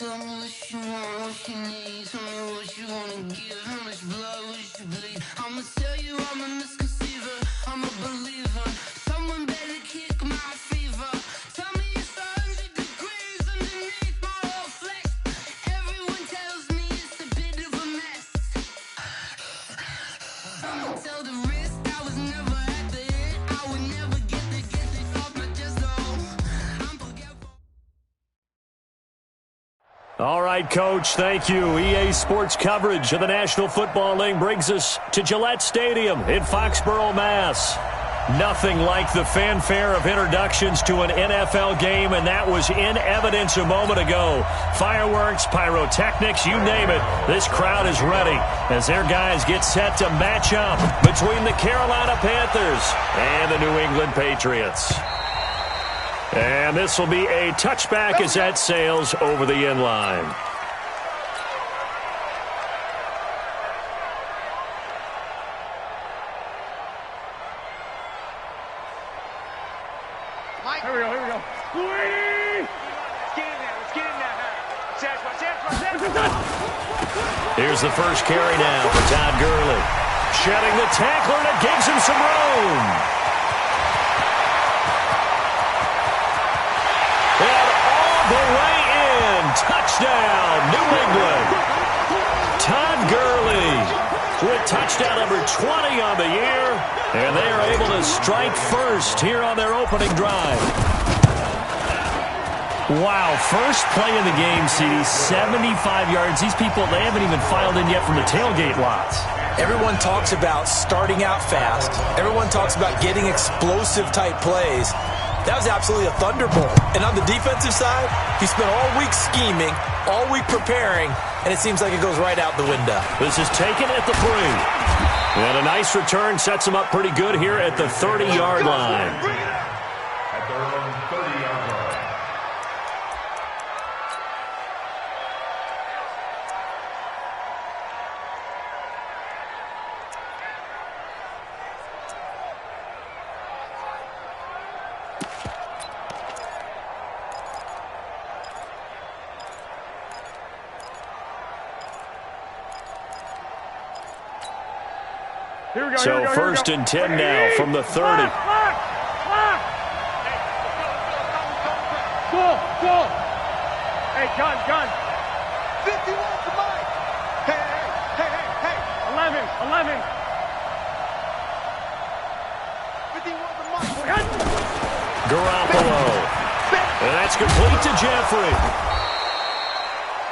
Tell me what you want, what you need. Tell me what you wanna give. How much blood would you bleed? I'ma tell you I'm a misconceiver. I'm a believer. Someone better kick my fever. Tell me it's 100 degrees underneath my whole flesh. Everyone tells me it's a bit of a mess. I'ma tell the risk I was never at the end. I would never get this off my chest. I'm forgetful. All right, Coach, thank you. EA Sports coverage of the National Football League brings us to Gillette Stadium in Foxborough, Mass. Nothing like the fanfare of introductions to an NFL game, and that was in evidence a moment ago. Fireworks, pyrotechnics, you name it. This crowd is ready as their guys get set to match up between the Carolina Panthers and the New England Patriots. And this will be a touchback as that sails over the end line. Mike. Here we go. Let's get in there. Here's the first carry now for Todd Gurley. Shedding the tackler, and it gives him some room. The way in. Touchdown, New England. Todd Gurley with touchdown number 20 on the year. And they are able to strike first here on their opening drive. Wow, first play of the game, CD, 75 yards. These people, they haven't even filed in yet from the tailgate lots. Everyone talks about starting out fast. Everyone talks about getting explosive-type plays. That was absolutely a thunderbolt. And on the defensive side, he spent all week scheming, all week preparing, and it seems like it goes right out the window. This is taken at the 3. And a nice return sets him up pretty good here at the 30-yard line. At their own 30-yard line. So first and 10 now from the 30. Go. Hey, gun. 51 to Mike. Hey. 11. 51 to Mike. Garoppolo. And that's complete to Jeffrey.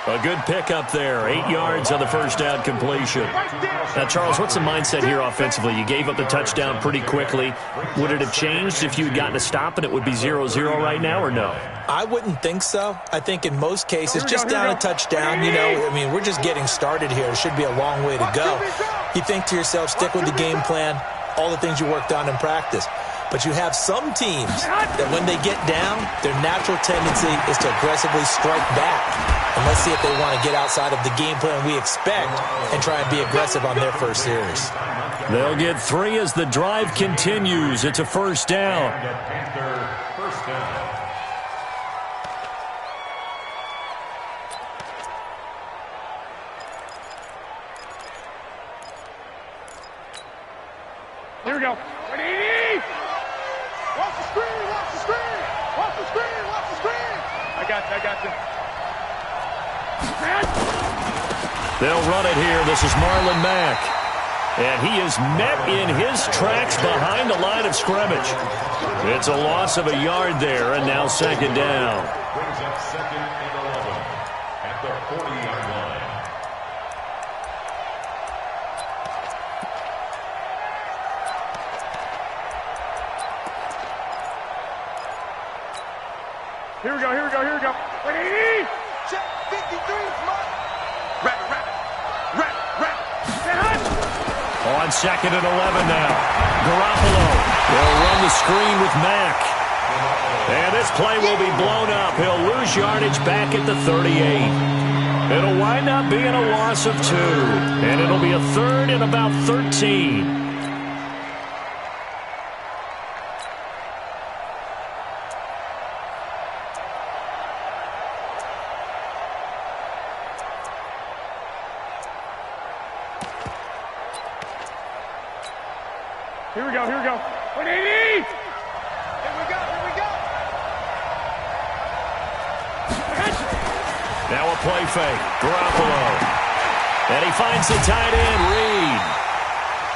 A good pickup there. 8 yards on the first down completion. Now, Charles, what's the mindset here offensively? You gave up the touchdown pretty quickly. Would it have changed if you had gotten a stop and it would be 0-0 right now, or no? I wouldn't think so. I think in most cases, just down a touchdown, we're just getting started here. It should be a long way to go. You think to yourself, stick with the game plan, all the things you worked on in practice. But you have some teams that when they get down, their natural tendency is to aggressively strike back. And let's see if they want to get outside of the game plan we expect and try and be aggressive on their first series. They'll get 3 as the drive continues. It's a first down. First down. Here we go. Ready? Watch the screen. I got you. They'll run it here. This is Marlon Mack. And he is met in his tracks behind the line of scrimmage. It's a loss of a yard there, and now second down. Brings up second and 11 at the 40-yard line. Here we go. Ready? Check 53, Mike. Wrap it. On second and 11 now. Garoppolo will run the screen with Mack. And this play will be blown up. He'll lose yardage back at the 38. It'll wind up being a loss of 2. And it'll be a third and about 13. Here we go. 180! Here we go. Now a play fake. Garoppolo. And he finds the tight end, Reed.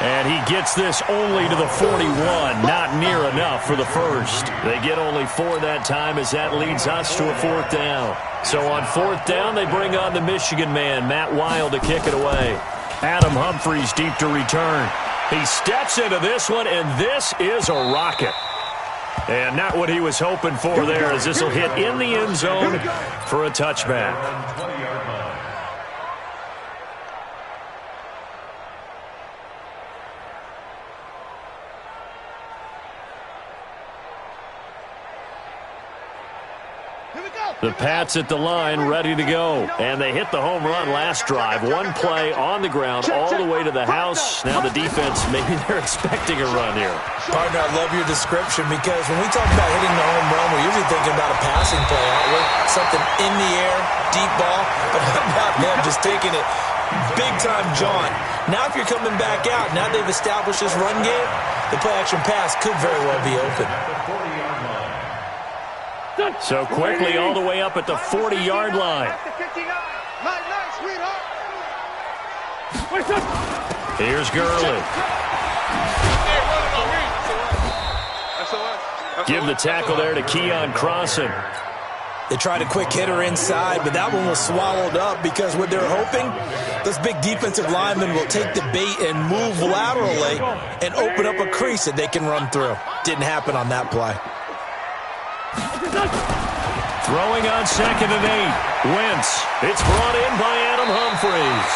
And he gets this only to the 41. Not near enough for the first. They get only 4 that time as that leads us to a 4th down. So on 4th down, they bring on the Michigan man, Matt Wild, to kick it away. Adam Humphries deep to return. He steps into this one, and this is a rocket. And not what he was hoping for there, as this will hit in the end zone for a touchback. The Pats at the line, ready to go. And they hit the home run last drive. One play on the ground all the way to the house. Now the defense, maybe they're expecting a run here. Partner, I love your description, because when we talk about hitting the home run, we're usually thinking about a passing play, aren't we? Something in the air, deep ball. But how about them just taking it big-time jaunt? Now if you're coming back out, now they've established this run game, the play-action pass could very well be open. So quickly all the way up at the 40-yard line. Here's Gurley. Give the tackle there to Keon Crossan. They tried a quick hitter inside, but that one was swallowed up, because what they're hoping, those big defensive linemen will take the bait and move laterally and open up a crease that they can run through. Didn't happen on that play. Throwing on 2nd and 8. Wentz. It's brought in by Adam Humphries.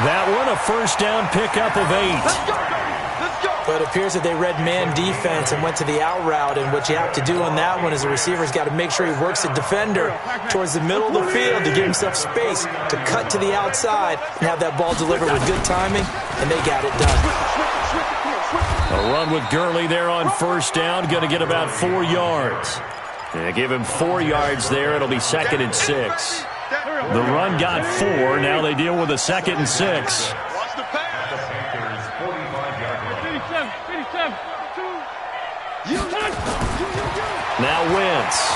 That one a first down pickup of 8. But it appears that they read man defense and went to the out route, and what you have to do on that one is the receiver's got to make sure he works the defender towards the middle of the field to give himself space to cut to the outside and have that ball delivered with good timing, and they got it done. A run with Gurley there on first down, going to get about 4 yards. They give him 4 yards there. It'll be 2nd and 6. The run got 4. Now they deal with a 2nd and 6. Now Wentz.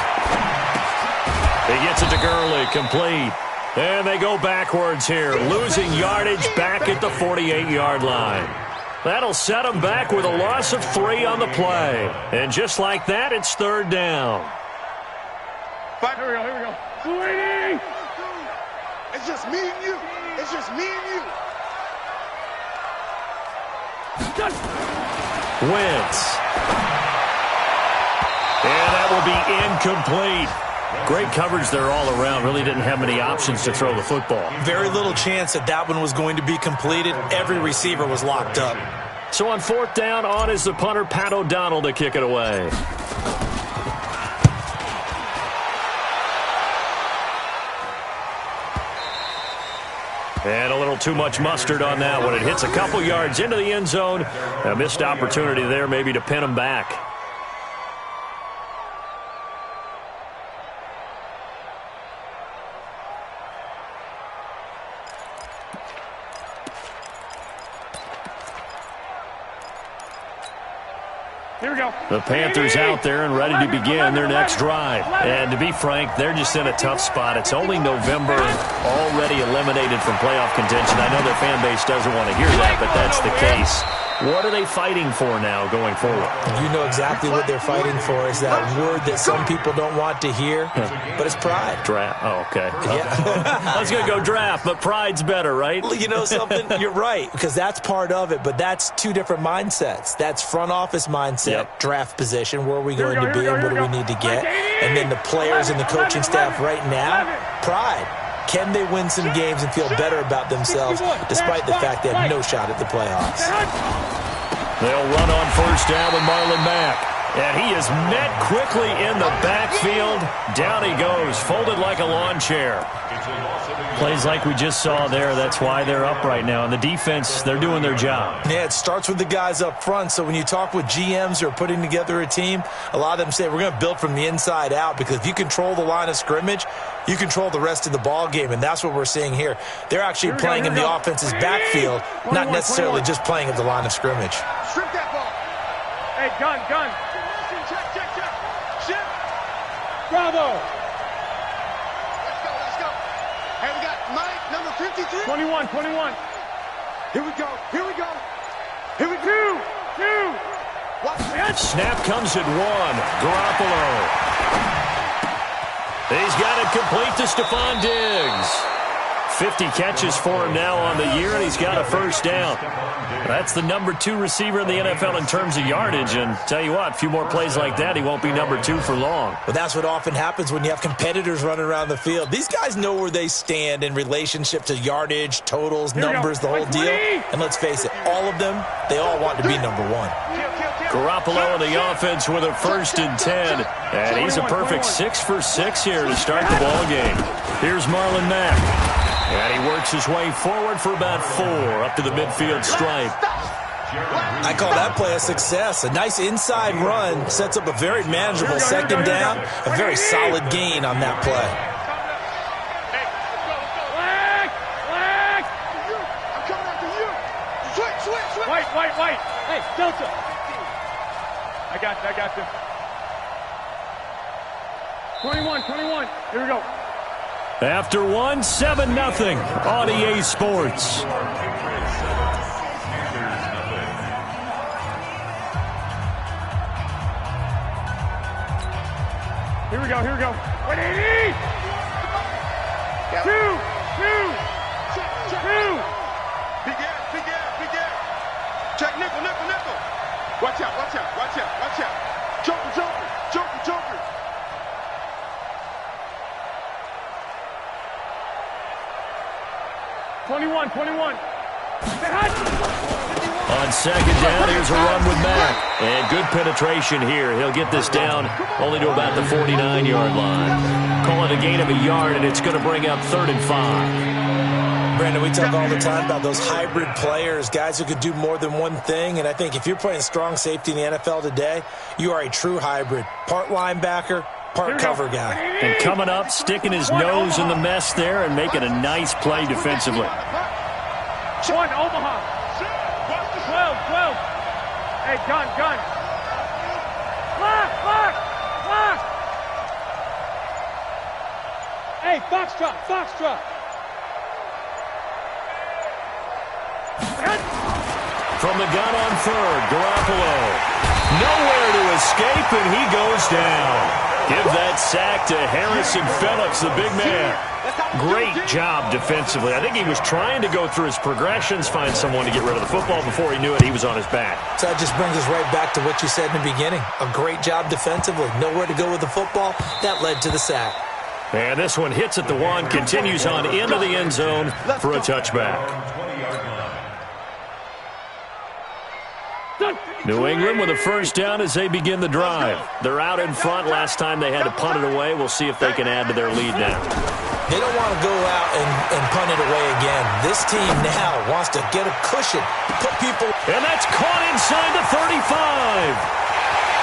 He gets it to Gurley, complete. And they go backwards here, losing yardage back at the 48-yard line. That'll set them back with a loss of 3 on the play. And just like that, it's 3rd down. Here we go. 280! It's just me and you. Wentz. And that will be incomplete. Great coverage there all around. Really didn't have many options to throw the football. Very little chance that one was going to be completed. Every receiver was locked up. So on 4th down, on is the punter, Pat O'Donnell, to kick it away. And a little too much mustard on that one. It hits a couple yards into the end zone. A missed opportunity there maybe to pin him back. Here we go. The Panthers out there and ready to begin their next drive. And to be frank, they're just in a tough spot. It's only November, already eliminated from playoff contention. I know their fan base doesn't want to hear that, but that's the case. What are they fighting for now going forward? You know exactly what they're fighting for. Is that word that some people don't want to hear, but it's pride. Draft. Oh, okay. Yeah. I was going to go draft, but pride's better, right? You know something? You're right, because that's part of it, but that's 2 different mindsets. That's front office mindset, draft position, where are we going to be and what do we need to get? And then the players and the coaching staff right now, pride. Can they win some games and feel better about themselves despite the fact they have no shot at the playoffs? They'll run on first down with Marlon Mack. And he is met quickly in the backfield. Down he goes, folded like a lawn chair. Plays like we just saw there. That's why they're up right now. And the defense, they're doing their job. Yeah, it starts with the guys up front. So when you talk with GMs who are putting together a team, a lot of them say we're going to build from the inside out, because if you control the line of scrimmage, you control the rest of the ball game, and that's what we're seeing here. They're actually playing in the offense's backfield, not necessarily just playing at the line of scrimmage. Strip that ball. Hey, gun. Check. Shit. Bravo. Let's go. Hey, we got Mike, number 53. 21. Here we go. Here we go. Two. Snap comes at 1. Garoppolo. He's got it complete to Stephon Diggs. 50 catches for him now on the year, and he's got a first down. That's the number 2 receiver in the NFL in terms of yardage, and tell you what, a few more plays like that, he won't be number 2 for long. Well, that's what often happens when you have competitors running around the field. These guys know where they stand in relationship to yardage, totals, numbers, the whole deal. And let's face it, all of them, they all want to be number 1. Garoppolo in the offense with a first and 10, and he's a perfect 6 for 6 here to start the ball game. Here's Marlon Mack. And he works his way forward for about 4 up to the midfield stripe. I call that play a success. A nice inside run sets up a very manageable second down. A very solid gain on that play. I'm coming after you. Switch. White. Hey, Delta. I got you. 21. Here we go. After 1, 7-0 on EA Sports. Here we go. 180. Two. Big air. Check nickel. Watch out. Joker. 21. On second down, here's a run with Mack. And good penetration here. He'll get this down only to about the 49-yard line. Call it a gain of a yard, and it's going to bring up 3rd and 5. Brandon, we talk all the time about those hybrid players, guys who could do more than one thing. And I think if you're playing strong safety in the NFL today, you are a true hybrid. Part linebacker, part cover guy. And coming up, sticking his nose in the mess there and making a nice play defensively. 1, Omaha. 12. Hey, gun. Lock. Hey, Foxtrot. From the gun on 3rd, Garoppolo. Nowhere to escape, and he goes down. Give that sack to Harrison Phillips, the big man. Great job defensively. I think he was trying to go through his progressions, find someone to get rid of the football. Before he knew it, he was on his back. So that just brings us right back to what you said in the beginning. A great job defensively. Nowhere to go with the football. That led to the sack. And this one hits at the 1, continues on into the end zone for a touchback. New England with a first down as they begin the drive. They're out in front. Last time they had to punt it away. We'll see if they can add to their lead now. They don't want to go out and punt it away again. This team now wants to get a cushion, put people... And that's caught inside the 35.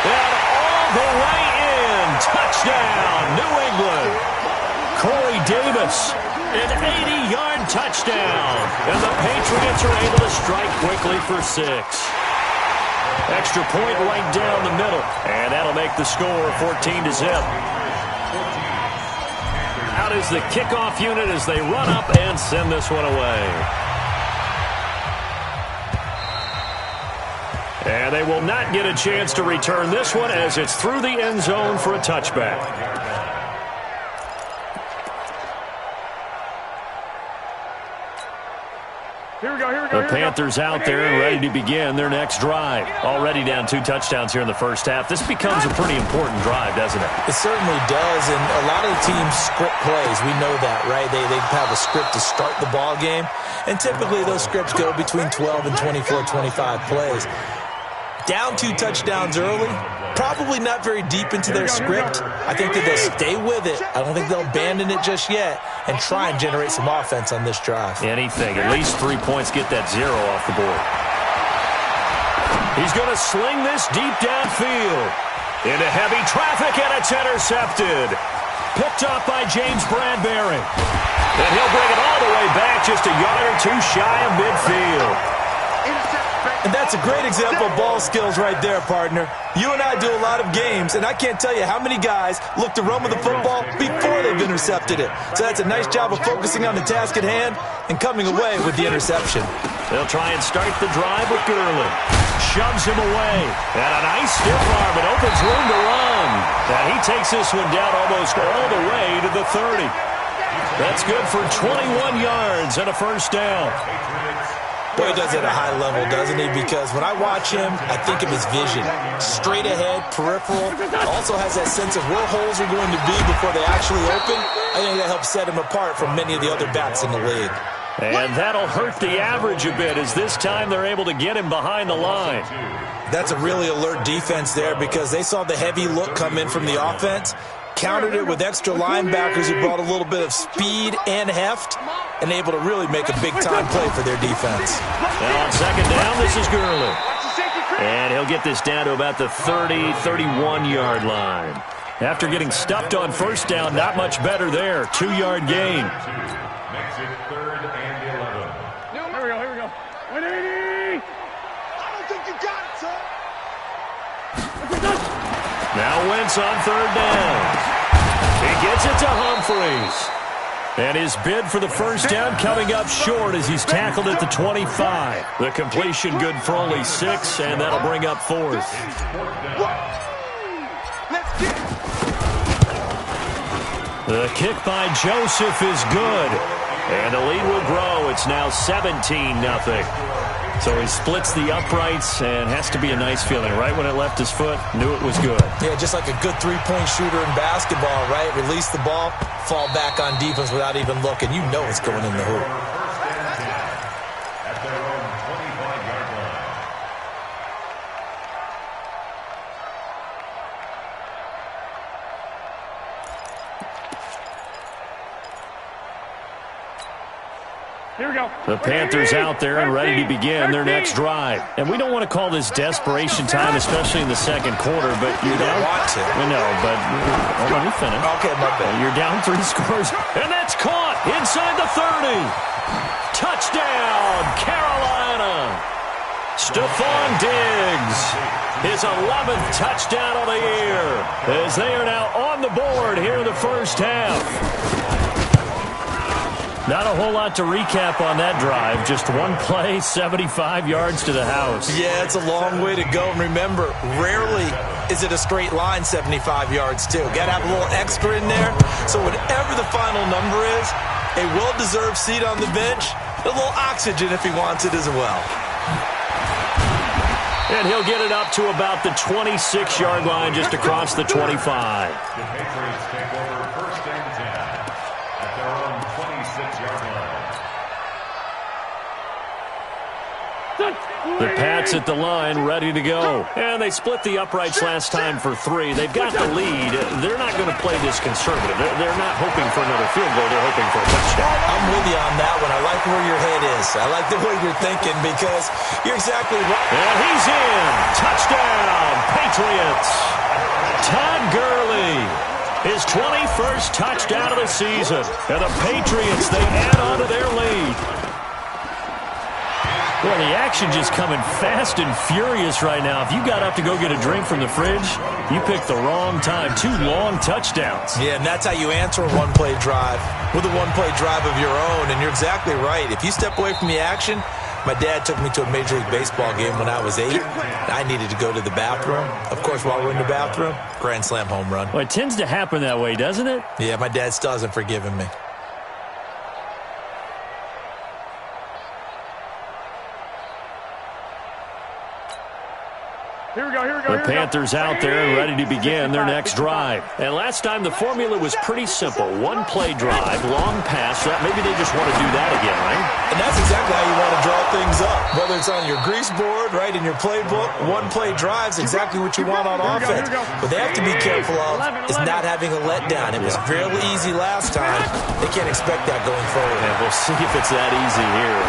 And all the way in. Touchdown, New England. Corey Davis, an 80-yard touchdown. And the Patriots are able to strike quickly for 6. Extra point right down the middle. And that'll make the score 14-0. Out is the kickoff unit as they run up and send this one away. And they will not get a chance to return this one as it's through the end zone for a touchback. The Panthers out there and ready to begin their next drive. Already down 2 touchdowns here in the first half. This becomes a pretty important drive, doesn't it? It certainly does, and a lot of the teams script plays. We know that, right? They have a script to start the ball game, and typically those scripts go between 12 and 24, 25 plays. Down 2 touchdowns early, probably not very deep into their script. I think that they'll stay with it. I don't think they'll abandon it just yet and try and generate some offense on this drive. Anything. At least 3 points, get that 0 off the board. He's going to sling this deep downfield. Into heavy traffic, and it's intercepted. Picked up by James Bradbury. And he'll bring it all the way back just a yard or 2 shy of midfield. And that's a great example of ball skills right there, partner. You and I do a lot of games, and I can't tell you how many guys look to run with the football before they've intercepted it. So that's a nice job of focusing on the task at hand and coming away with the interception. They'll try and start the drive with Gurley. Shoves him away. And a nice stiff arm. It opens room to run. And he takes this one down almost all the way to the 30. That's good for 21 yards and a first down. Boy, he does it at a high level, doesn't he? Because when I watch him, I think of his vision. Straight ahead, peripheral. Also has that sense of where holes are going to be before they actually open. I think that helps set him apart from many of the other backs in the league. And that'll hurt the average a bit as this time they're able to get him behind the line. That's a really alert defense there because they saw the heavy look come in from the offense, countered it with extra linebackers who brought a little bit of speed and heft, and able to really make a big-time play for their defense. Now on second down, this is Gurley. And he'll get this down to about the 30, 31-yard line. After getting stuffed on first down, not much better there. 2-yard gain. Makes it 3rd and 11. Here we go. 180! I don't think you got it, son. Now Wentz on third down. He gets it to Humphries. And his bid for the first down coming up short as he's tackled at the 25. The completion good for only 6, and that'll bring up 4th. Let's get it. The kick by Joseph is good. And the lead will grow. It's now 17-0. So he splits the uprights and has to be a nice feeling. Right when it left his foot, knew it was good. Yeah, just like a good three-point shooter in basketball, right? Release the ball, fall back on defense without even looking. You know it's going in the hoop. At their own 25-yard line. Here we go. The Panthers out there and ready to begin their next drive. And we don't want to call this desperation time, especially in the second quarter, but you're down. Want to. We know, but hold on, let me finish. Okay, my bad. You're down 3 scores, and that's caught inside the 30. Touchdown, Carolina. Stephon Diggs, his 11th touchdown of the year, as they are now on the board here in the first half. Not a whole lot to recap on that drive. Just one play, 75 yards to the house. Yeah, it's a long way to go. And remember, rarely is it a straight line 75 yards, too. Got to have a little extra in there. So whatever the final number is, a well-deserved seat on the bench, a little oxygen if he wants it as well. And he'll get it up to about the 26-yard line just across the 25. The Patriots take over 1st and 10 at their own 26-yard line. The Pats at the line, ready to go. And they split the uprights last time for 3. They've got the lead. They're not going to play this conservative. They're not hoping for another field goal. They're hoping for a touchdown. I'm with you on that one. I like where your head is. I like the way you're thinking because you're exactly right. And he's in. Touchdown, Patriots. Todd Gurley, his 21st touchdown of the season. And the Patriots, they add on to their lead. Well, the action just coming fast and furious right now. If you got up to go get a drink from the fridge, you picked the wrong time. 2 long touchdowns. Yeah, and that's how you answer a one-play drive with a one-play drive of your own. And you're exactly right. If you step away from the action, my dad took me to a Major League Baseball game when I was 8. I needed to go to the bathroom. Of course, while we're in the bathroom, grand slam home run. Well, it tends to happen that way, doesn't it? Yeah, my dad still hasn't forgiven me. Here we go. The Panthers out there and ready to begin their next drive. And last time the formula was pretty simple. One-play drive, long pass. Maybe they just want to do that again, right? And that's exactly how you want to draw things up. Whether it's on your grease board, right, in your playbook, one-play drive's exactly what you want on offense. What they have to be careful of is not having a letdown. It was fairly easy last time. They can't expect that going forward. And we'll see if it's that easy here.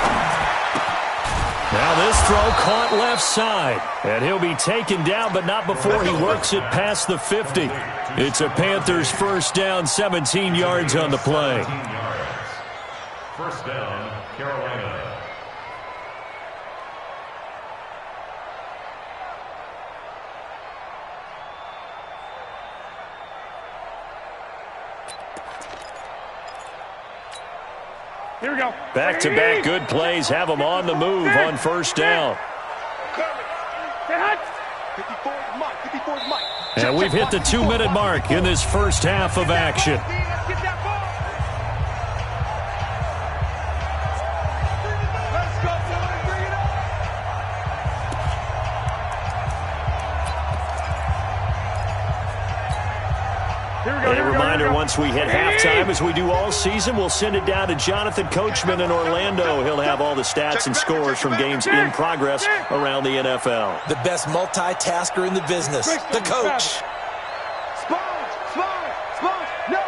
Now this throw caught left side. And he'll be taken down, but not before he works it past the 50. It's a Panthers first down, 17 yards on the play. First down, Carolina. Here we go. Back-to-back good plays have them on the move on first down. And we've hit the 2-minute mark in this first half of action. A reminder, once we hit halftime, as we do all season, we'll send it down to Jonathan Coachman in Orlando. He'll have all the stats and scores from games in progress around the NFL. The best multitasker in the business, the coach. Sponge. No.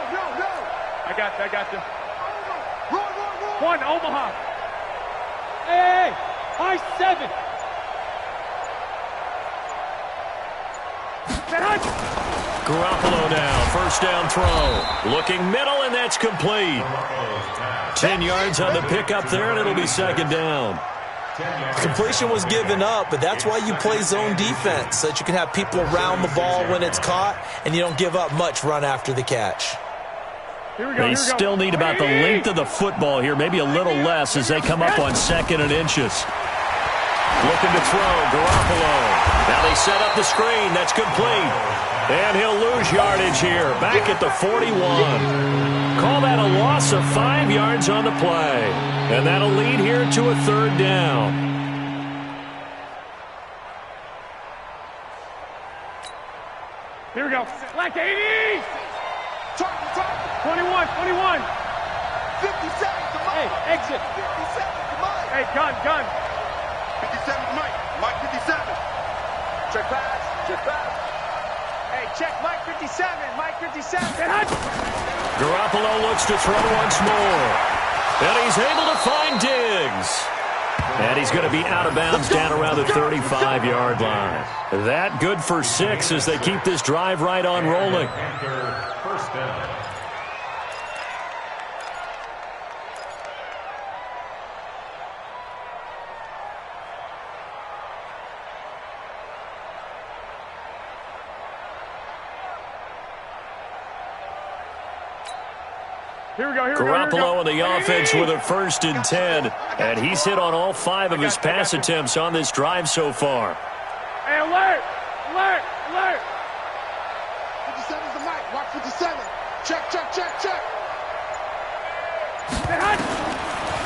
I got you. One, Omaha. Hey. High 7. Garoppolo now, first down throw. Looking middle, and that's complete. 10 yards on the pickup there, and it'll be second down. Completion was given up, but that's why you play zone defense, so that you can have people around the ball when it's caught, and you don't give up much run after the catch. They still need about the length of the football here, maybe a little less as they come up on 2nd and inches. Looking to throw, Garoppolo. Now they set up the screen. That's complete. And he'll lose yardage here, back at the 41. Call that a loss of 5 yards on the play. And that'll lead here to a third down. Here we go. Black 80. 21. 57. Hey, exit. 57. Hey, gun. 57, Mike 57. Check pass. Hey, check Mike 57. Garoppolo looks to throw once more. And he's able to find Diggs. And he's going to be out of bounds down around the 35-yard line. That good for 6 as they keep this drive right on rolling. First down. Garoppolo in the offense with a 1st and 10. And he's hit on all 5 of his pass attempts on this drive so far. Hey, alert! 57's the mic. Watch 57. Check.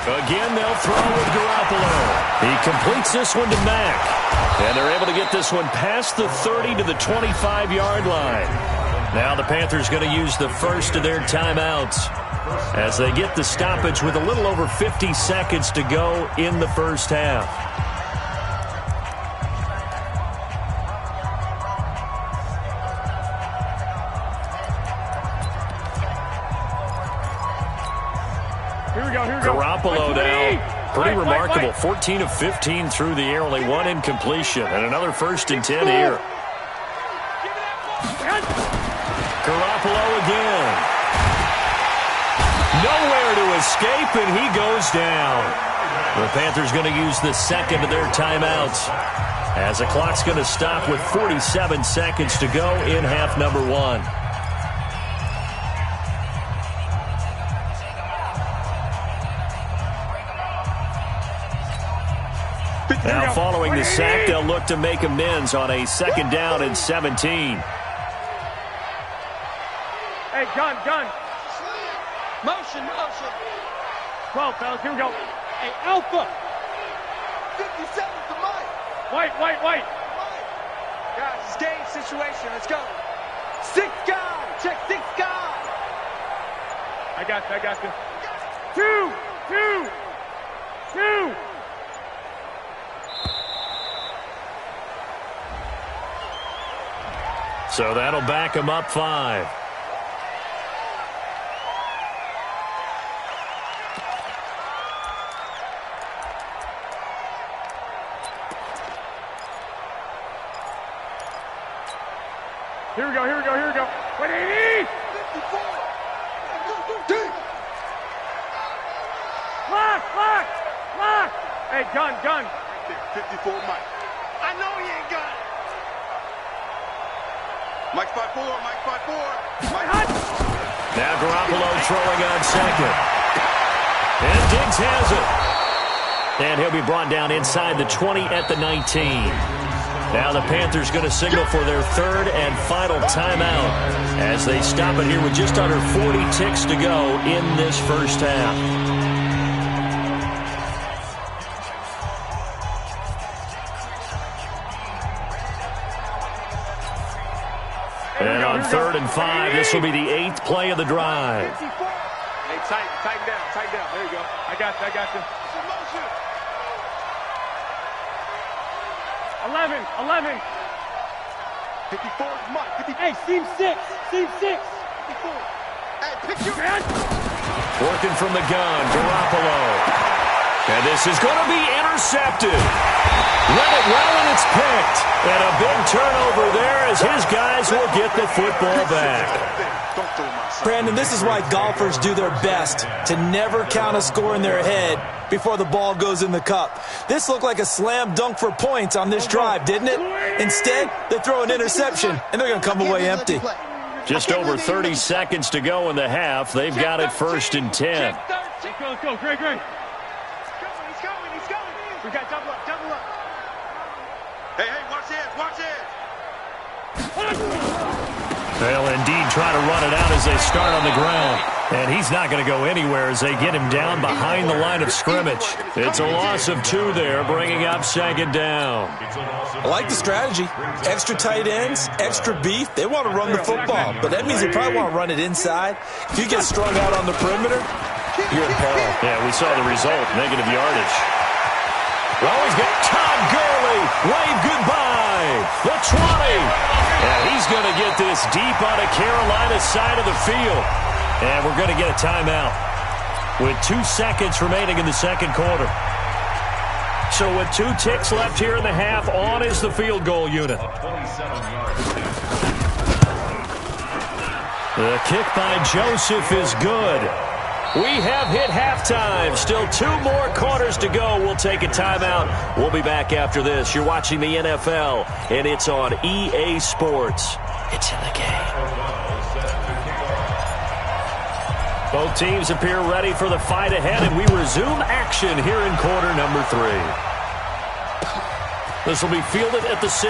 Again, they'll throw with Garoppolo. He completes this one to Mack. And they're able to get this one past the 30 to the 25-yard line. Now the Panthers going to use the first of their timeouts as they get the stoppage with a little over 50 seconds to go in the first half. Garoppolo now, pretty remarkable. 14 of 15 through the air, only 1 incompletion, and another 1st and 10 here. Garoppolo again. Nowhere to escape, and he goes down. The Panthers going to use the second of their timeouts as the clock's going to stop with 47 seconds to go in half number 1. Now following the sack, they'll look to make amends on a 2nd down and 17. Hey, gun. Motion. 12, fellas, here we go. Hey, Alpha. 57 to Mike. White. Guys, it's game situation. Let's go. 6 guys. Check 6 guys. I got you. 2. So that'll back him up 5. Here we go. Wait, 80! 54! Lock! Hey, gun. 54, Mike. I know he ain't got it. Mike 5-4. Now Garoppolo throwing on 2nd. And Diggs has it. And he'll be brought down inside the 20 at the 19. Now the Panthers going to signal for their third and final timeout as they stop it here with just under 40 ticks to go in this first half. And on 3rd and 5, this will be the 8th play of the drive. Hey, tighten down. There you go. I got you. 11. 54, Mike. 54. Hey, seam 6. 54. Hey, pick your hand. Working from the gun, Garoppolo. And this is going to be intercepted. Read it well, and it's picked. And a big turnover there as his guys will get the football back. Brandon, this is why golfers do their best to never count a score in their head before the ball goes in the cup. This looked like a slam dunk for points on this drive, didn't it? Instead, they throw an interception, and they're going to come away empty. Just over 30 seconds to go in the half. They've got it 1st and 10. Let's go, Greg. He's going. We got double up. Hey, watch it. They'll indeed try to run it out as they start on the ground. And he's not going to go anywhere as they get him down behind the line of scrimmage. It's a loss of 2 there, bringing up 2nd down. I like the strategy. Extra tight ends, extra beef. They want to run the football, but that means they probably want to run it inside. If you get strung out on the perimeter, you're in peril. Yeah, we saw the result, negative yardage. Well, he's got Todd Gurley. Wave goodbye. The 20. And he's going to get this deep on the Carolina side of the field. And we're going to get a timeout with 2 seconds remaining in the second quarter. So with 2 ticks left here in the half, on is the field goal unit. The kick by Joseph is good. We have hit halftime. Still 2 more quarters to go. We'll take a timeout. We'll be back after this. You're watching the NFL, and it's on EA Sports. It's in the game. Both teams appear ready for the fight ahead, and we resume action here in quarter number 3. This will be fielded at the 6.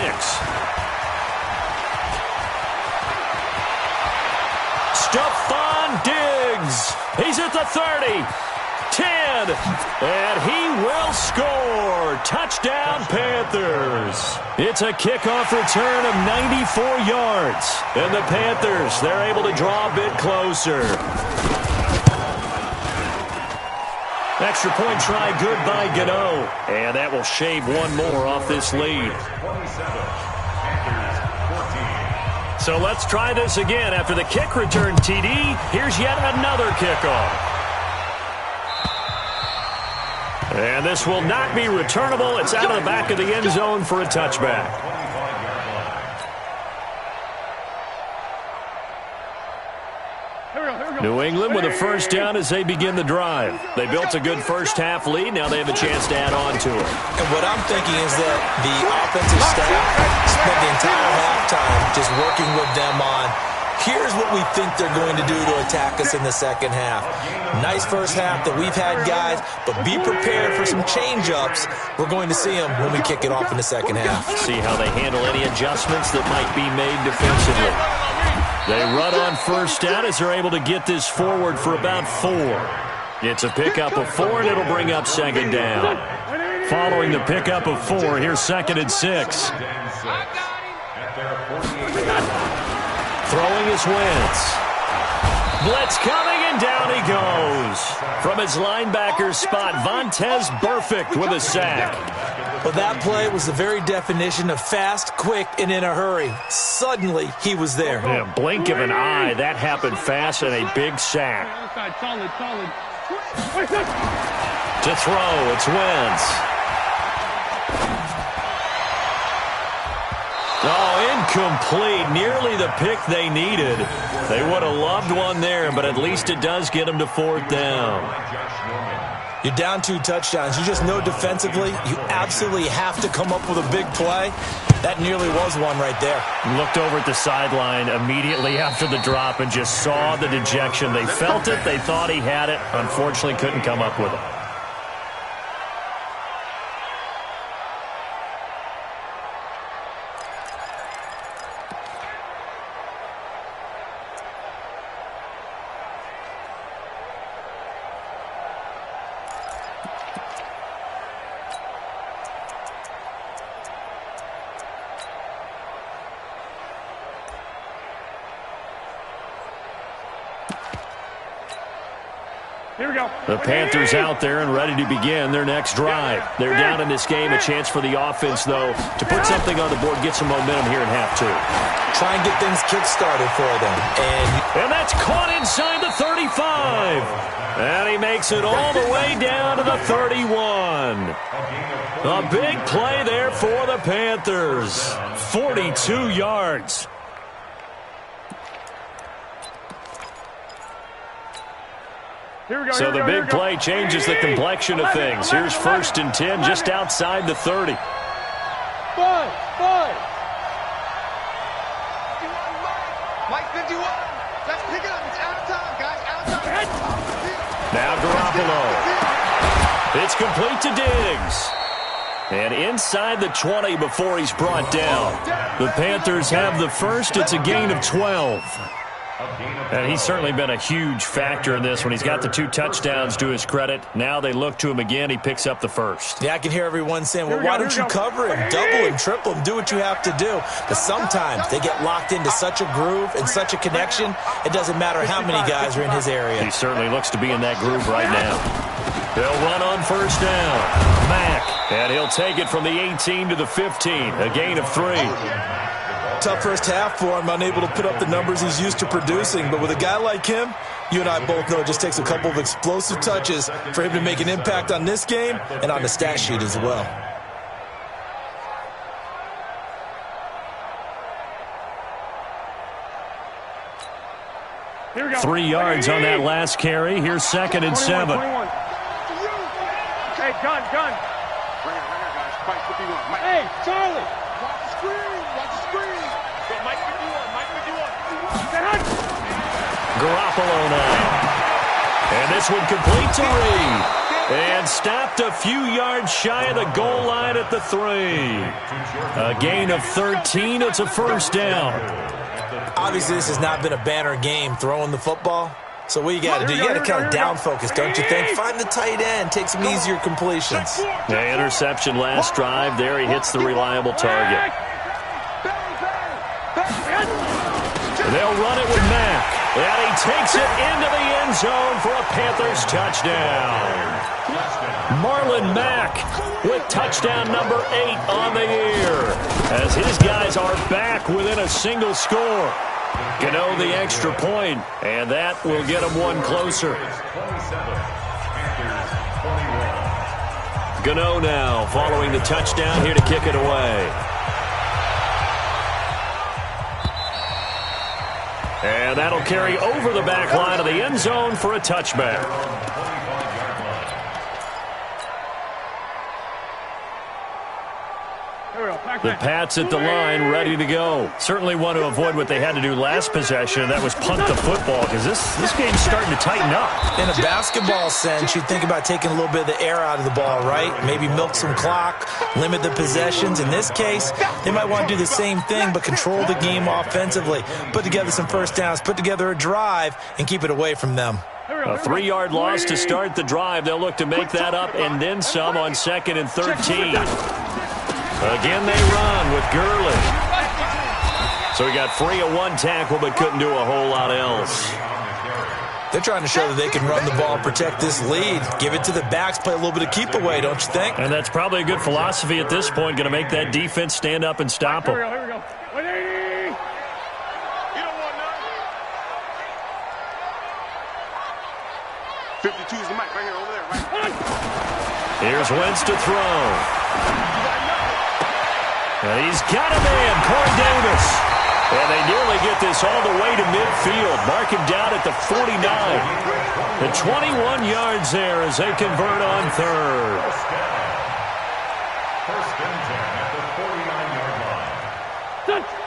Stephon Diggs. He's at the 30. 10. And he will score. Touchdown, Panthers. It's a kickoff return of 94 yards. And the Panthers, they're able to draw a bit closer. Extra point try good by Gano. And that will shave 1 more off this lead. So let's try this again. After the kick return TD, here's yet another kickoff. And this will not be returnable. It's out of the back of the end zone for a touchback. New England with a first down as they begin the drive. They built a good first-half lead. Now they have a chance to add on to it. And what I'm thinking is that the offensive staff spent the entire halftime just working with them on, here's what we think they're going to do to attack us in the second half. Nice first half that we've had, guys, but be prepared for some change-ups. We're going to see them when we kick it off in the second half. See how they handle any adjustments that might be made defensively. They run on first down as they're able to get this forward for about 4. It's a pickup of 4, and it'll bring up 2nd down. Following the pickup of 4, here's 2nd and 6. Throwing is Wentz. Blitz coming, and down he goes. From his linebacker spot, Vontaze Burfict with a sack. Well, that play was the very definition of fast, quick, and in a hurry. Suddenly, he was there. Yeah, blink of an eye. That happened fast, and a big sack. Solid. To throw, it's Wentz. Oh, incomplete. Nearly the pick they needed. They would have loved one there, but at least it does get them to 4th down. You're down 2 touchdowns. You just know defensively you absolutely have to come up with a big play. That nearly was one right there. Looked over at the sideline immediately after the drop and just saw the dejection. They felt it. They thought he had it. Unfortunately, couldn't come up with it. Here we go. The Panthers out there and ready to begin their next drive. They're down in this game. A chance for the offense, though, to put something on the board, get some momentum here in half two. Try and get things kick-started for them. And that's caught inside the 35. And he makes it all the way down to the 31. A big play there for the Panthers. 42 yards. So the big play changes the complexion of things. Here's 1st and 10 just outside the 30. Five. Mike 51. Let's pick it up. It's out of time, guys. Out of time. Now Garoppolo. It's complete to Diggs. And inside the 20 before he's brought down. The Panthers have the first. It's a gain of 12. And he's certainly been a huge factor in this when he's got the 2 touchdowns to his credit. Now they look to him again. He picks up the first. Yeah, I can hear everyone saying, well, why don't you cover him? Double him, triple him, do what you have to do. But sometimes they get locked into such a groove and such a connection, it doesn't matter how many guys are in his area. He certainly looks to be in that groove right now. They'll run on 1st down. Mack, and he'll take it from the 18 to the 15. A gain of 3. Tough first half for him, unable to put up the numbers he's used to producing. But with a guy like him, you and I both know it just takes a couple of explosive touches for him to make an impact on this game and on the stat sheet as well. Here we go. 3 yards on that last carry. Here's 2nd and 7. 21. Hey, gun. Right here, guys. Mike 51. Hey, Charlie. Watch the screen. Go, Mike 51. Garoppolo now. And this one complete to Reed. And stopped a few yards shy of the goal line at the 3. A gain of 13. It's a 1st down. Obviously, this has not been a banner game throwing the football. So what you got to do, you got to kind of down focus, don't you think? Find the tight end, take some easier completions. The interception last drive. There he hits the reliable target. They'll run it with Mack. And he takes it into the end zone for a Panthers touchdown. Marlon Mack with touchdown number 8 on the year. As his guys are back within a single score. Gano the extra point, and that will get him one closer. Gano now following the touchdown here to kick it away. And that'll carry over the back line of the end zone for a touchback. The Pats at the line, ready to go. Certainly want to avoid what they had to do last possession, and that was punt the football, because this game's starting to tighten up. In a basketball sense, you think about taking a little bit of the air out of the ball, right? Maybe milk some clock, limit the possessions. In this case, they might want to do the same thing, but control the game offensively. Put together some first downs, put together a drive, and keep it away from them. A 3-yard loss to start the drive. They'll look to make that up and then some on 2nd and 13. Again, they run with Gurley. So he got free of one tackle, but couldn't do a whole lot else. They're trying to show that they can run the ball, protect this lead. Give it to the backs, play a little bit of keep away, don't you think? And that's probably a good philosophy at this point. Going to make that defense stand up and stop them. Here we go. 180. You don't want none. 52 is the mic right here, over there, right? Here's Wentz to throw. And he's got a man, Corey Davis. And they nearly get this all the way to midfield. Mark him down at the 49. The 21 yards there as they convert on 3rd. First and 10 at the 49-yard line.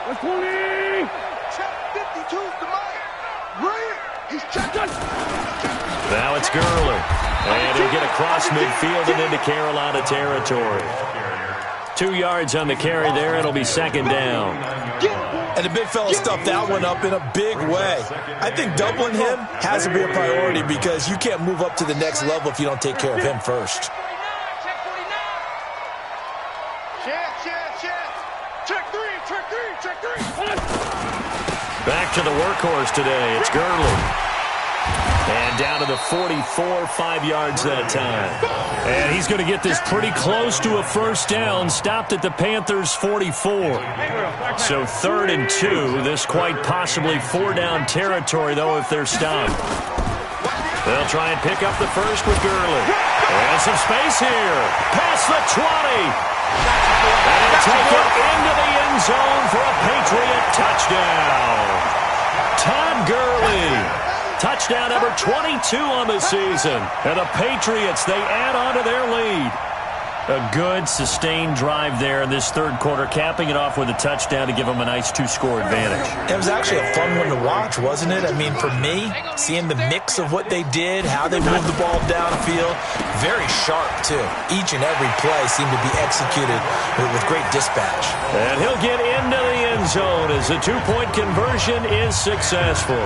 120. Check 52's the mic. Right. He's checking. Now it's Gurley. And he'll get across midfield and into Carolina territory. 2 yards on the carry there. It'll be second down. And the big fella stuffed that one up in a big way. I think doubling him has to be a priority because you can't move up to the next level if you don't take care of him first. Back to the workhorse today. It's Gurley. And down to the 44, 5 yards that time. And he's going to get this pretty close to a first down. Stopped at the Panthers' 44. So 3rd and 2. This quite possibly 4-down territory, though, if they're stopped. They'll try and pick up the first with Gurley. And some space here. Past the 20. And he'll take it into the end zone for a Patriot touchdown. Todd Gurley. Touchdown number 22 on the season. And the Patriots, they add on to their lead. A good, sustained drive there in this third quarter, capping it off with a touchdown to give them a nice 2-score advantage. It was actually a fun one to watch, wasn't it? I mean, for me, seeing the mix of what they did, how they moved the ball downfield, very sharp, too. Each and every play seemed to be executed with great dispatch. And he'll get into the end zone as the 2-point conversion is successful.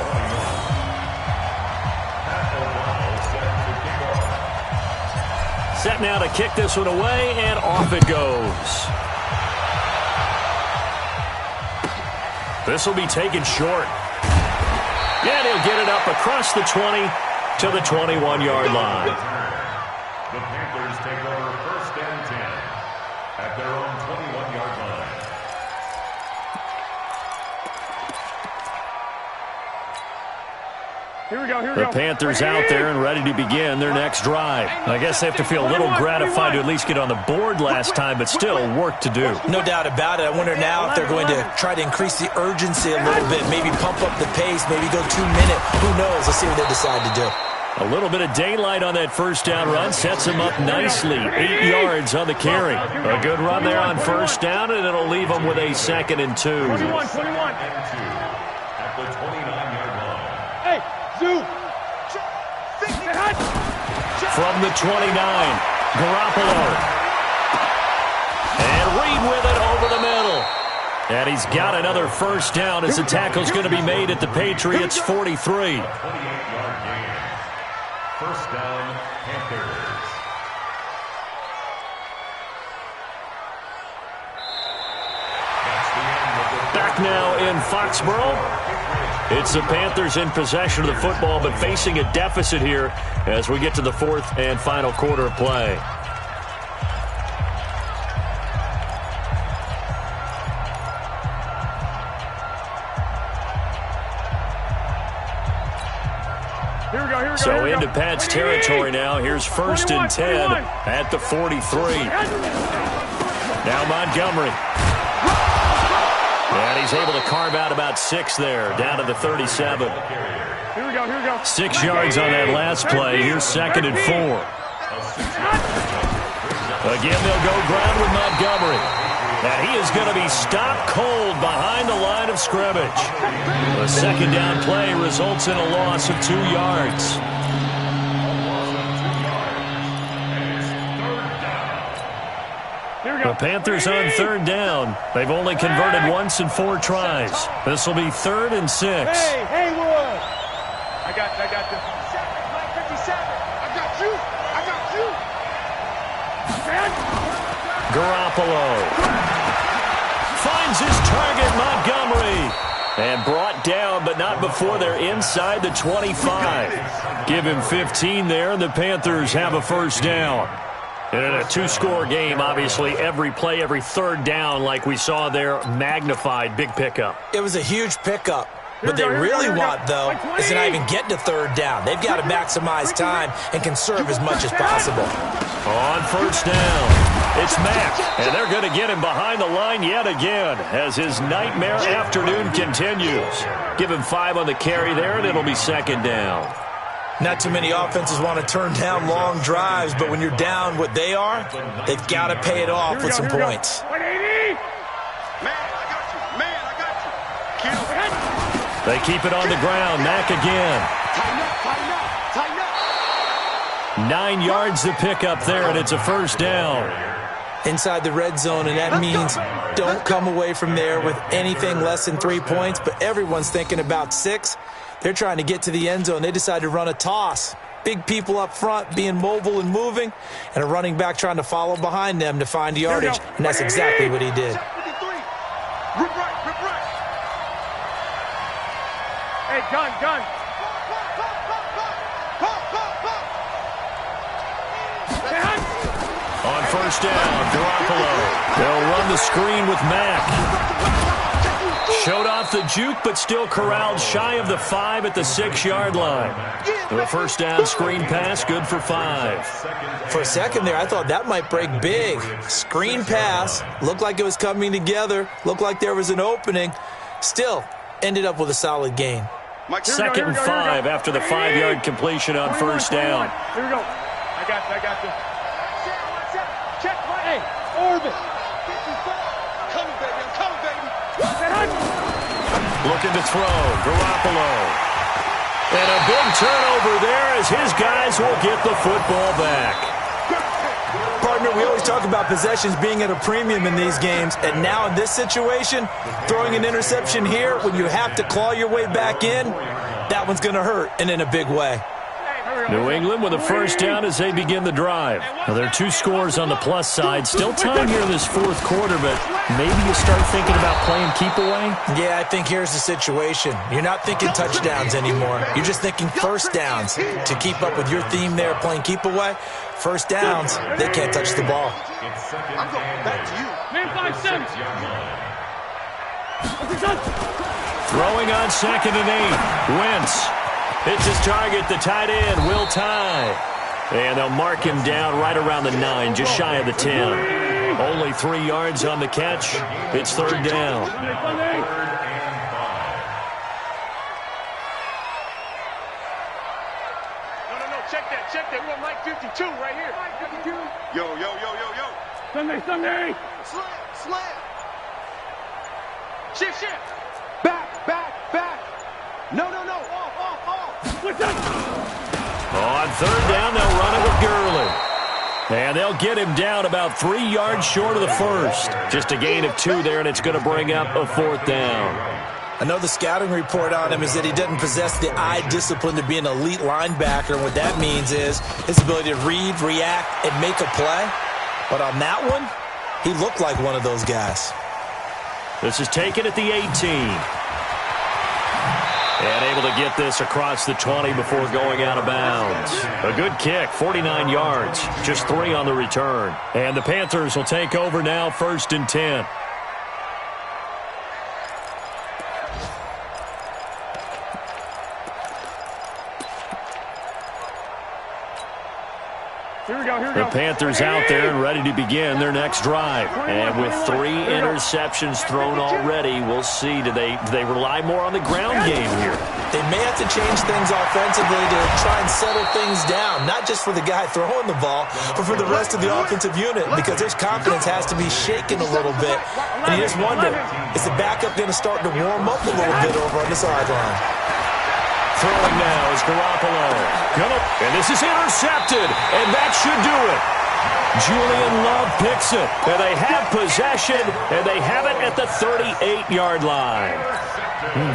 Set now to kick this one away, and off it goes. This will be taken short. And he'll get it up across the 20 to the 21-yard line. The Panthers take over 1st and 10 at their own 21-yard line. Here we go, here we The go. Panthers out there and ready to begin their next drive. I guess they have to feel a little gratified to at least get on the board last time, but still work to do. No doubt about it. I wonder now if they're going to try to increase the urgency a little bit, maybe pump up the pace, maybe go 2 minute. Who knows? Let's see what they decide to do. A little bit of daylight on that first down run sets him up nicely. 8 yards on the carry. A good run there on first down, and it'll leave him with a 2nd and 2. 21. At the 29-yard line. Hey, Zoo. From the 29, Garoppolo. And Reed with it over the middle. And he's got another first down as the tackle's going to be made at the Patriots' 43. 28-yard gain. First down, Panthers. Back now in Foxborough. It's the Panthers in possession of the football, but facing a deficit here as we get to the 4th and final quarter of play. So into Pat's territory now. Here's 1st and 10 at the 43. Now Montgomery. And he's able to carve out about 6 there, down to the 37. Here we go. 6 yards on that last play. Here's 2nd and 4. Again, they'll go ground with Montgomery. And he is going to be stopped cold behind the line of scrimmage. The 2nd down play results in a loss of 2 yards. The Panthers on 3rd down. They've only converted once in 4 tries. This will be 3rd and 6. Hey, Haywood. I got you. 57. I got you. Garoppolo finds his target, Montgomery. And brought down, but not before they're inside the 25. Give him 15 there, and the Panthers have a first down. And in a 2-score game, obviously, every play, every 3rd down, like we saw there, magnified. Big pickup. It was a huge pickup. What they really want, though, is to not even get to 3rd down. They've got to maximize time and conserve as much as possible. On first down, it's Mack. And they're going to get him behind the line yet again as his nightmare afternoon continues. Give him 5 on the carry there, and it'll be 2nd down. Not too many offenses want to turn down long drives, but when you're down what they are, they've got to pay it off with some points. 180. Man, I got They keep it on the ground. Mack again. Tighten up, tighten up, tighten up. 9 yards to pick up there, and it's a first down. Inside the red zone, and that means don't come away from there with anything less than 3 points, but everyone's thinking about 6. They're trying to get to the end zone. They decide to run a toss. Big people up front being mobile and moving, and a running back trying to follow behind them to find yardage, and that's exactly what he did. Rip right. Hey, gun. On first down, Garoppolo. They'll run the screen with Mack. Showed off the juke, but still corralled shy of the 5 at the 6-yard line. The first down screen pass, good for 5. For a second there, I thought that might break big. Screen pass, looked like it was coming together, looked like there was an opening. Still, ended up with a solid gain. Second and 5 after the 5-yard completion on first down. Here we go. I got this. Check my orbit. I'm coming, baby. Looking to throw, Garoppolo. And a big turnover there as his guys will get the football back. Partner, we always talk about possessions being at a premium in these games, and now in this situation, throwing an interception here when you have to claw your way back in, that one's going to hurt, and in a big way. New England with a first down as they begin the drive. Now, there are 2 scores on the plus side. Still time here in this fourth quarter, but maybe you start thinking about playing keep away? Yeah, I think here's the situation. You're not thinking touchdowns anymore. You're just thinking first downs. To keep up with your theme there, playing keep away, first downs, they can't touch the ball. I'm going back to you. Man, 5-7. Throwing on 2nd and 8. Wentz. Hits his target, the tight end, Will Tye. And they'll mark him down right around the 9, just shy of the 10. Only 3 yards on the catch. It's third down. No, check that. We're on Mike 52 right here. Mike 52. Yo. Sunday. Slam. Shift. Back. No. Off. What's that? On third down, they'll run it with Gurley. And they'll get him down about 3 yards short of the first. Just a gain of 2 there, and it's going to bring up a fourth down. I know the scouting report on him is that he doesn't possess the eye discipline to be an elite linebacker. And what that means is his ability to read, react, and make a play. But on that one, he looked like one of those guys. This is taken at the 18. And able to get this across the 20 before going out of bounds. A good kick, 49 yards, just 3 on the return. And the Panthers will take over now, 1st and 10. Here we go. The Panthers out there and ready to begin their next drive. And with 3 interceptions thrown already, we'll see. Do they rely more on the ground game here? They may have to change things offensively to try and settle things down, not just for the guy throwing the ball, but for the rest of the offensive unit, because their confidence has to be shaken a little bit. And you just wonder, is the backup going to start to warm up a little bit over on the sideline? Throwing now is Garoppolo. And this is intercepted, and that should do it. Julian Love picks it, and they have possession, and they have it at the 38-yard line.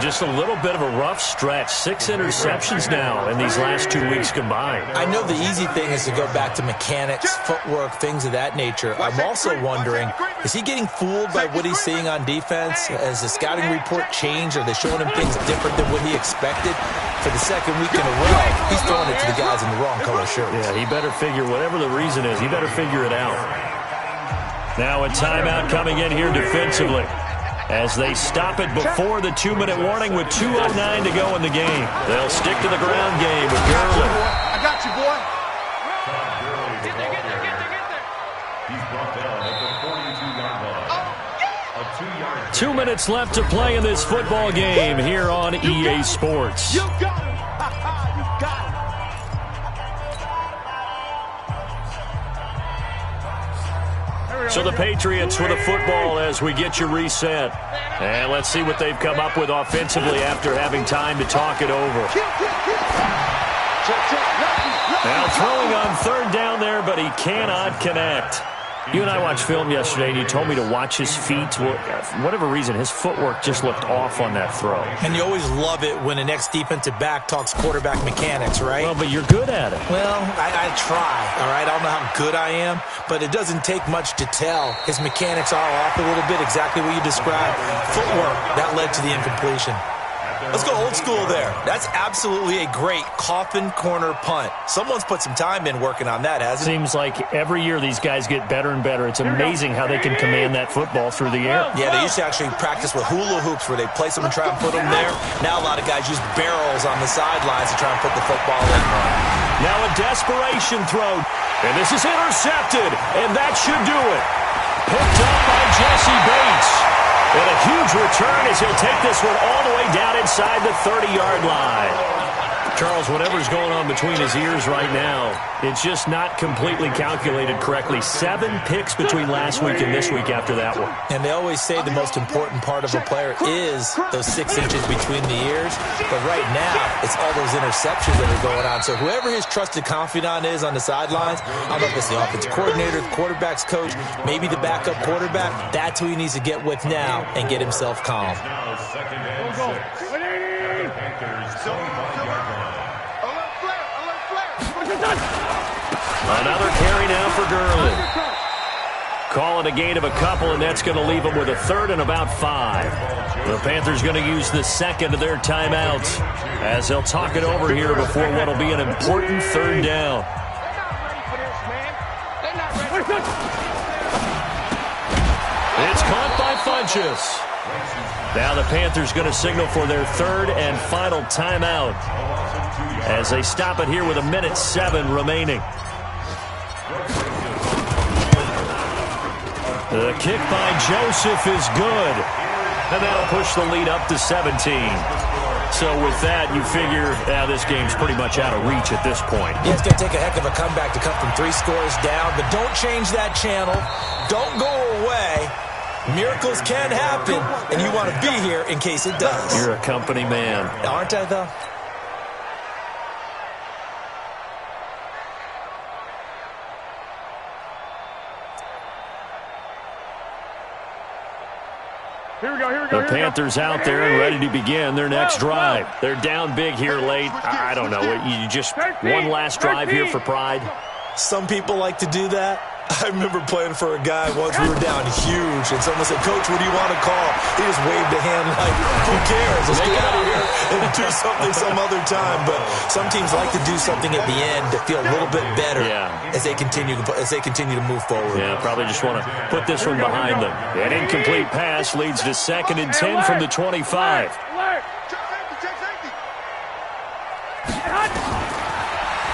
Just a little bit of a rough stretch. 6 interceptions now in these last 2 weeks combined. I know the easy thing is to go back to mechanics, footwork, things of that nature. I'm also wondering, is he getting fooled by what he's seeing on defense? Has the scouting report changed? Are they showing him things different than what he expected? For the second week in a row, he's throwing it to the guys in the wrong color shirts. Yeah, he better figure, whatever the reason is, he better figure it out. Now a timeout coming in here defensively, as they stop it before the 2-minute warning with 2:09 to go in the game. They'll stick to the ground game with Gurley. I got you, boy. Get there. He's brought down at the 42-yard line. A 2-yard. 2 minutes left to play in this football game here on EA Sports. You got him. You got him. Here we So the Patriots with a football as we get you reset. And let's see what they've come up with offensively after having time to talk it over. Now throwing on third down there, but he cannot connect. You and I watched film yesterday, and you told me to watch his feet. For whatever reason, his footwork just looked off on that throw. And you always love it when the next defensive back talks quarterback mechanics, right? Well, but you're good at it. Well, I try, all right? I don't know how good I am, but it doesn't take much to tell. His mechanics are off a little bit, exactly what you described. Footwork, that led to the incompletion. Let's go old school there. That's absolutely a great coffin corner punt. Someone's put some time in working on that, hasn't it? Seems like every year these guys get better and better. It's amazing how they can command that football through the air. Yeah, they used to actually practice with hula hoops where they place them and try and put them there. Now a lot of guys use barrels on the sidelines to try and put the football in. Now a desperation throw. And this is intercepted. And that should do it. Picked up by Jesse Bates. And a huge return as he'll take this one all the way down inside the 30-yard line. Charles, whatever's going on between his ears right now, it's just not completely calculated correctly. 7 picks between last week and this week after that one. And they always say the most important part of a player is those 6 inches between the ears. But right now, it's all those interceptions that are going on. So whoever his trusted confidant is on the sidelines, I don't know if it's the offensive coordinator, the quarterback's coach, maybe the backup quarterback, that's who he needs to get with now and get himself calm. Another carry now for Gurley. Calling a gain of a couple, and that's going to leave them with a third and about 5. The Panthers going to use the second of their timeouts as they'll talk it over here before what will be an important third down. It's caught by Funchess. Now the Panthers going to signal for their third and final timeout as they stop it here with 1:07 remaining. The kick by Joseph is good. And that'll push the lead up to 17. So with that, you figure this game's pretty much out of reach at this point. Yeah, it's going to take a heck of a comeback to come from 3 scores down. But don't change that channel. Don't go away. Miracles can happen, and you want to be here in case it does. You're a company man. Aren't I, though? The Panthers out there and ready to begin their next drive. They're down big here late. I don't know. You just one last drive here for pride? Some people like to do that. I remember playing for a guy once. We were down huge, and someone said, "Coach, what do you want to call?" He just waved a hand like, "Who cares? Let's get out of here and do something some other time." But some teams like to do something at the end to feel a little bit better as they continue to move forward. Yeah, probably just want to put this one behind them. An incomplete pass leads to 2nd and 10 from the 25.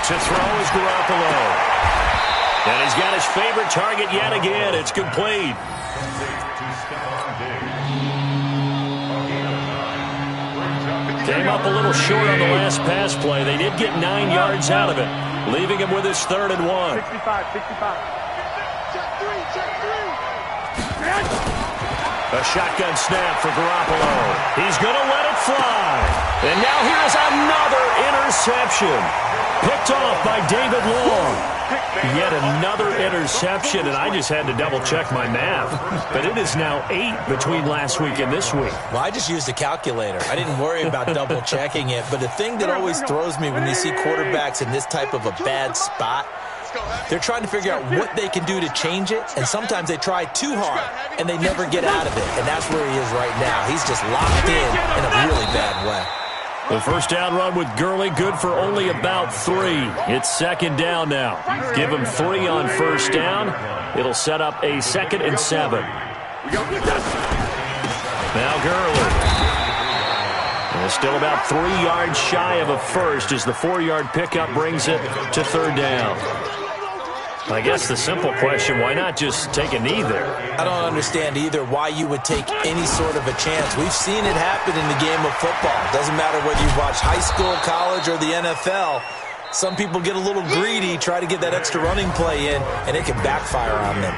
To throw is Garoppolo. And he's got his favorite target yet again. It's complete. Came up a little short on the last pass play. They did get 9 yards out of it, leaving him with his 3rd and 1. 65. A shotgun snap for Garoppolo. He's going to let it fly. And now here is another interception. Picked off by David Long. Yet another interception, and I just had to double-check my math. But it is now 8 between last week and this week. Well, I just used a calculator. I didn't worry about double-checking it. But the thing that always throws me when you see quarterbacks in this type of a bad spot, they're trying to figure out what they can do to change it, and sometimes they try too hard, and they never get out of it. And that's where he is right now. He's just locked in a really bad way. The first down run with Gurley, good for only about 3. It's 2nd down now. Give him 3 on first down. It'll set up a 2nd and 7. Now Gurley. And still about 3 yards shy of a first as the 4-yard pickup brings it to 3rd down. I guess the simple question, why not just take a knee there? I don't understand either why you would take any sort of a chance. We've seen it happen in the game of football. Doesn't matter whether you've watched high school, college, or the NFL. Some people get a little greedy, try to get that extra running play in, and it can backfire on them.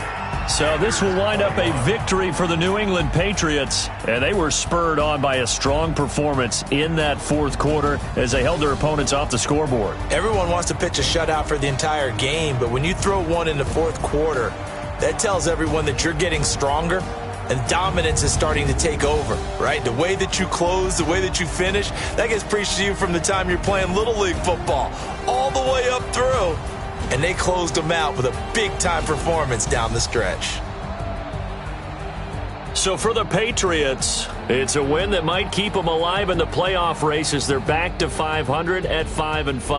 So this will wind up a victory for the New England Patriots, and they were spurred on by a strong performance in that fourth quarter as they held their opponents off the scoreboard. Everyone wants to pitch a shutout for the entire game, but when you throw one in the fourth quarter, that tells everyone that you're getting stronger and dominance is starting to take over, right? The way that you close, the way that you finish, that gets preached to you from the time you're playing Little League football all the way up through. And they closed them out with a big-time performance down the stretch. So for the Patriots, it's a win that might keep them alive in the playoff race as they're back to 500 at 5-5.